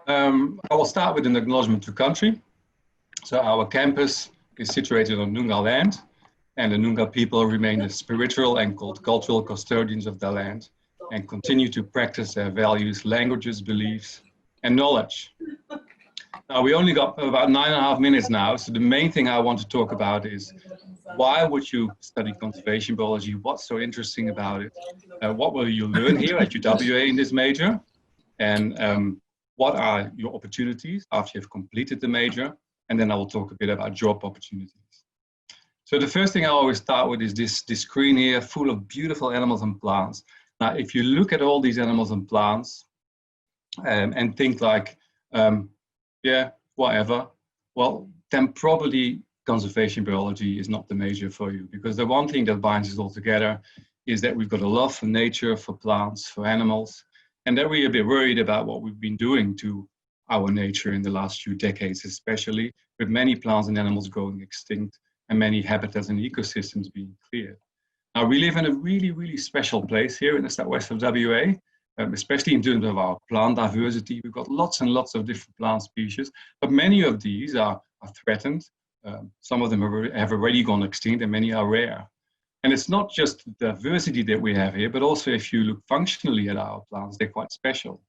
I will start with an acknowledgement to country. So our campus is situated on Noongar land, and the Noongar people remain the spiritual and cultural custodians of the land and continue to practice their values, languages, beliefs, and knowledge. Now, we only got about 9.5 minutes now, so the main thing I want to talk about is why would you study conservation biology? What's so interesting about it? What will you learn here at UWA in this major? And what are your opportunities after you've completed the major? And then I will talk a bit about job opportunities. So the first thing I always start with is this screen here full of beautiful animals and plants. Now, if you look at all these animals and plants and think like, yeah, whatever, well, then probably conservation biology is not the major for you, because the one thing that binds us all together is that we've got a love for nature, for plants, for animals, and that we're a bit worried about what we've been doing to our nature in the last few decades, especially with many plants and animals going extinct and many habitats and ecosystems being cleared. Now, we live in a really, really special place here in the southwest of WA, especially in terms of our plant diversity. We've got lots and lots of different plant species, but many of these are threatened. Some of them have already gone extinct and many are rare. And it's not just the diversity that we have here, but also if you look functionally at our plants, they're quite special.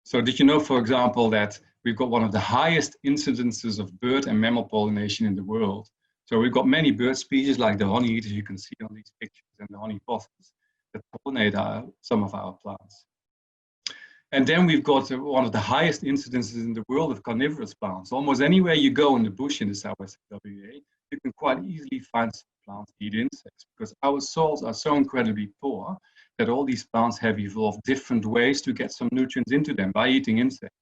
So did you know, for example, that we've got one of the highest incidences of bird and mammal pollination in the world? So we've got many bird species like the honeyeaters you can see on these pictures and the honey possums that pollinate some of our plants. And then we've got one of the highest incidences in the world of carnivorous plants. Almost anywhere you go in the bush in the southwest of WA, you can quite easily find plants eat insects, because our soils are so incredibly poor that all these plants have evolved different ways to get some nutrients into them by eating insects.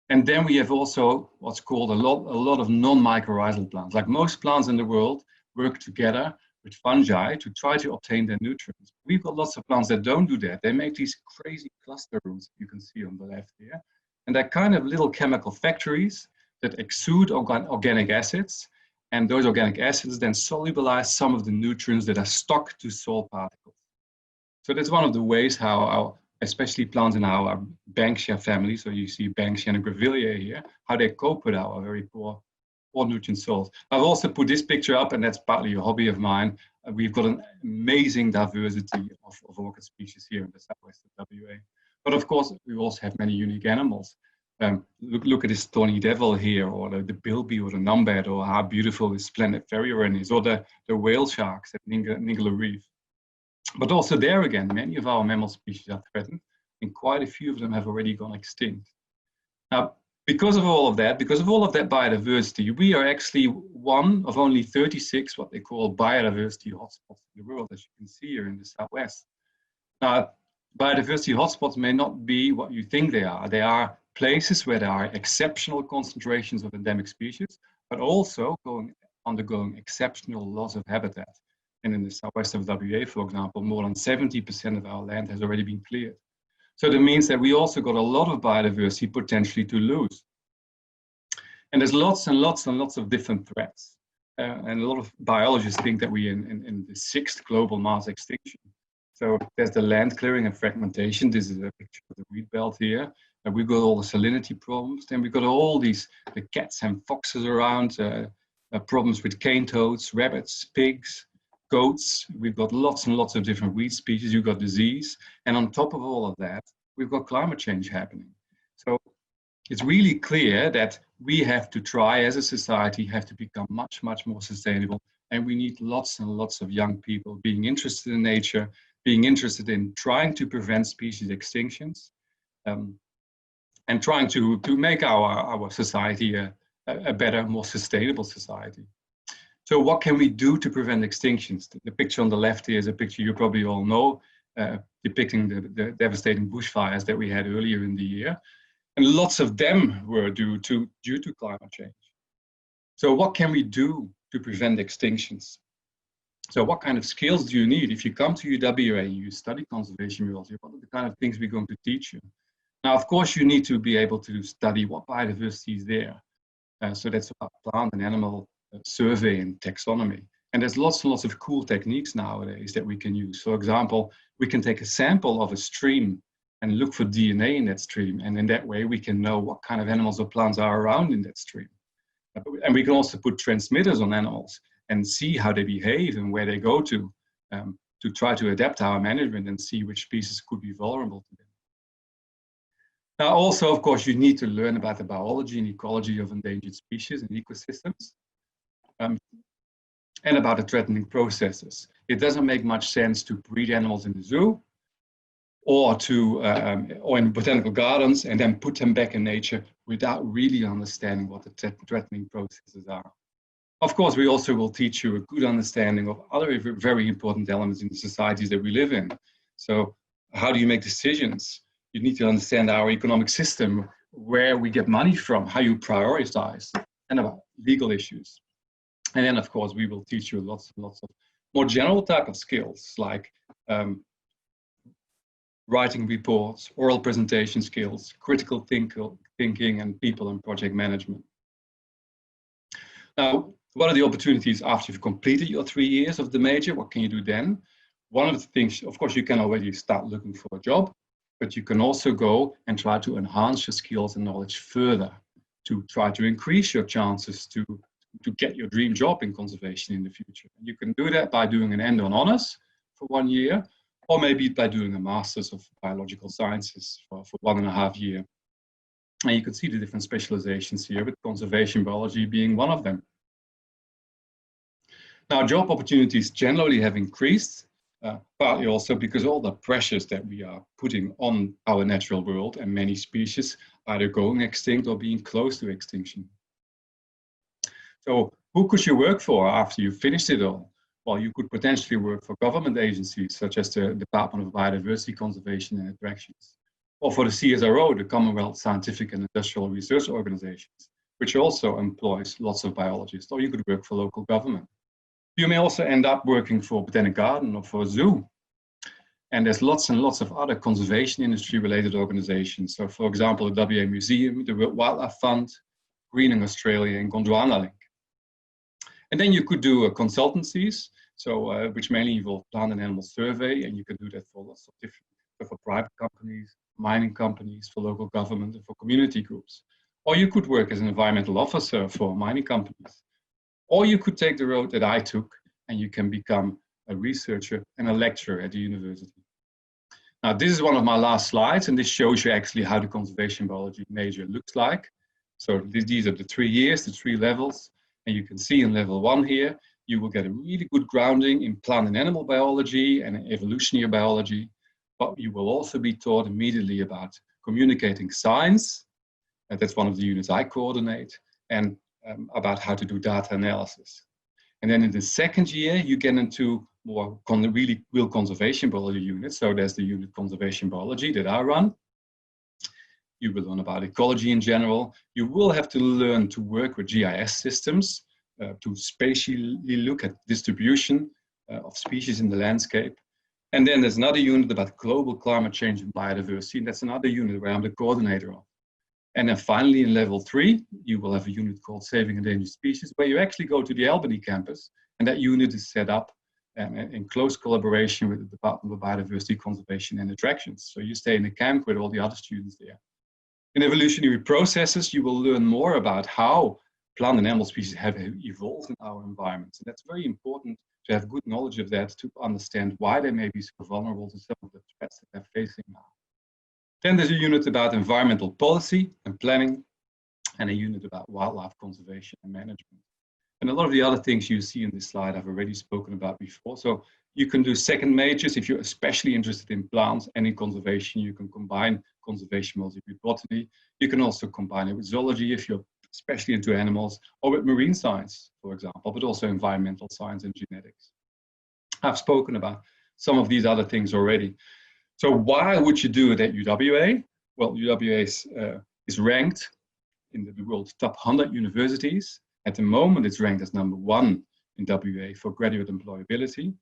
And then we have also what's called a lot of non-mycorrhizal plants. Like most plants in the world work together with fungi to try to obtain their nutrients. We've got lots of plants that don't do that. They make these crazy cluster roots you can see on the left here. And they're kind of little chemical factories that exude organic acids. And those organic acids then solubilize some of the nutrients that are stuck to soil particles. So that's one of the ways how especially plants in our Banksia family, so you see Banksia and Grevillea here, how they cope with our very poor nutrient soils. I've also put this picture up, and that's partly a hobby of mine. We've got an amazing diversity of orchid species here in the southwest of WA. But of course, we also have many unique animals. Look at this thorny devil here, or the bilby, or the numbat, or how beautiful this splendid fairy wren is, or the whale sharks at Ningala Reef. But also there again, many of our mammal species are threatened, and quite a few of them have already gone extinct. Now, because of all of that biodiversity, we are actually one of only 36 what they call biodiversity hotspots in the world, as you can see here in the southwest. Now, biodiversity hotspots may not be what you think they are. They are places where there are exceptional concentrations of endemic species, but also undergoing exceptional loss of habitat. And in the southwest of WA, for example, more than 70% of our land has already been cleared. So that means that we also got a lot of biodiversity potentially to lose. And there's lots and lots and lots of different threats. And a lot of biologists think that we're in the 6th global mass extinction. So there's the land clearing and fragmentation. This is a picture of the wheat belt here. And we've got all the salinity problems. Then we've got all the cats and foxes around, problems with cane toads, rabbits, pigs, goats. We've got lots and lots of different weed species. You've got disease. And on top of all of that, we've got climate change happening. So it's really clear that we have to try, as a society, have to become much, much more sustainable. And we need lots and lots of young people being interested in nature, being interested in trying to prevent species extinctions, and trying to make our society a better, more sustainable society. So what can we do to prevent extinctions? The picture on the left here is a picture you probably all know, depicting the devastating bushfires that we had earlier in the year. And lots of them were due to climate change. So what can we do to prevent extinctions? So what kind of skills do you need? If you come to UWA and you study conservation biology, what are the kind of things we're going to teach you? Now, of course, you need to be able to study what biodiversity is there. So that's about plant and animal survey and taxonomy. And there's lots and lots of cool techniques nowadays that we can use. For example, we can take a sample of a stream and look for DNA in that stream. And in that way, we can know what kind of animals or plants are around in that stream. And we can also put transmitters on animals and see how they behave and where they go to try to adapt our management and see which species could be vulnerable to them. Now, also, of course, you need to learn about the biology and ecology of endangered species and ecosystems, and about the threatening processes. It doesn't make much sense to breed animals in the zoo or in botanical gardens and then put them back in nature without really understanding what the threatening processes are. Of course, we also will teach you a good understanding of other very important elements in the societies that we live in. So how do you make decisions? You need to understand our economic system, where we get money from, how you prioritize, and about legal issues. And then, of course, we will teach you lots and lots of more general type of skills, like writing reports, oral presentation skills, critical thinking, and people and project management. Now, what are the opportunities after you've completed your 3 years of the major? What can you do then? One of the things, of course, you can already start looking for a job, but you can also go and try to enhance your skills and knowledge further to try to increase your chances to get your dream job in conservation in the future. And you can do that by doing an end-on honors for 1 year, or maybe by doing a master's of biological sciences for 1.5 years. And you can see the different specializations here, with conservation biology being one of them. Now, job opportunities generally have increased, partly also because all the pressures that we are putting on our natural world, and many species either going extinct or being close to extinction. So who could you work for after you finished it all? Well, you could potentially work for government agencies such as the Department of Biodiversity Conservation and Attractions, or for the CSIRO, the Commonwealth Scientific and Industrial Research Organizations, which also employs lots of biologists, or you could work for local government. You may also end up working for a botanic garden or for a zoo. And there's lots and lots of other conservation industry related organizations. So for example, the WA Museum, the World Wildlife Fund, Greening Australia, and Gondwana Link. And then you could do consultancies, so which mainly involve plant and animal survey, and you can do that for lots of different, for private companies, mining companies, for local government, and for community groups. Or you could work as an environmental officer for mining companies. Or you could take the road that I took, and you can become a researcher and a lecturer at the university. Now, this is one of my last slides, and this shows you actually how the conservation biology major looks like. So these are the 3 years, the 3 levels. And you can see in level 1 here, you will get a really good grounding in plant and animal biology and evolutionary biology, but you will also be taught immediately about communicating science, and that's one of the units I coordinate, and about how to do data analysis. And then in the 2nd year, you get into more really real conservation biology units. So there's the unit conservation biology that I run. You will learn about ecology in general. You will have to learn to work with GIS systems to spatially look at distribution of species in the landscape. And then there's another unit about global climate change and biodiversity. And that's another unit where I'm the coordinator of. And then finally in level 3, you will have a unit called Saving Endangered Species, where you actually go to the Albany campus. And that unit is set up in close collaboration with the Department of Biodiversity Conservation and Attractions. So you stay in a camp with all the other students there. In evolutionary processes, you will learn more about how plant and animal species have evolved in our environments. And that's very important to have good knowledge of that, to understand why they may be so vulnerable to some of the threats that they're facing now. Then there's a unit about environmental policy and planning, and a unit about wildlife conservation and management. And a lot of the other things you see in this slide I've already spoken about before. So you can do 2nd majors if you're especially interested in plants and in conservation. You can combine conservation biology with botany. You can also combine it with zoology if you're especially into animals, or with marine science, for example, but also environmental science and genetics. I've spoken about some of these other things already. So why would you do it at UWA? Well, UWA is ranked in the world's top 100 universities. At the moment, it's ranked as number 1 in WA for graduate employability.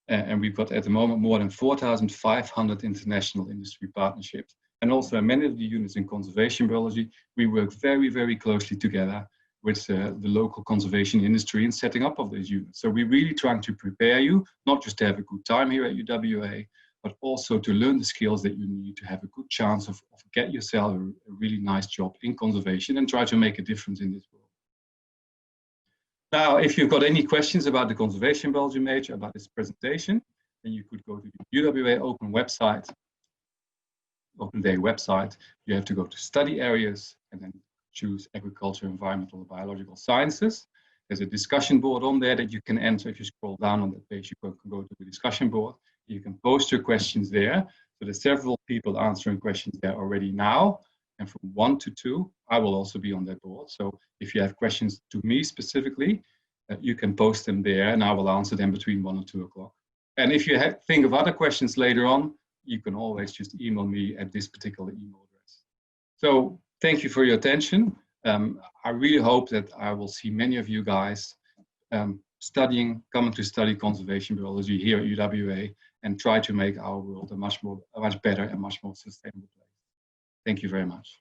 And we've got at the moment more than 4,500 international industry partnerships. And also in many of the units in conservation biology, we work very, very closely together with the local conservation industry in setting up of these units. So we're really trying to prepare you, not just to have a good time here at UWA, but also to learn the skills that you need to have a good chance of get yourself a really nice job in conservation and try to make a difference in this world. Now, if you've got any questions about the Conservation Belgium major, about this presentation, then you could go to the UWA Open website, Open Day website. You have to go to study areas and then choose agriculture, environmental, and biological sciences. There's a discussion board on there that you can enter. If you scroll down on that page, you can go to the discussion board. You can post your questions there. So there's several people answering questions there already now. And from 1 to 2, I will also be on that board. So if you have questions to me specifically, you can post them there and I will answer them between 1 and 2 o'clock. And if you think of other questions later on, you can always just email me at this particular email address. So thank you for your attention. I really hope that I will see many of you guys coming to study conservation biology here at UWA and try to make our world a much better and much more sustainable place. Thank you very much.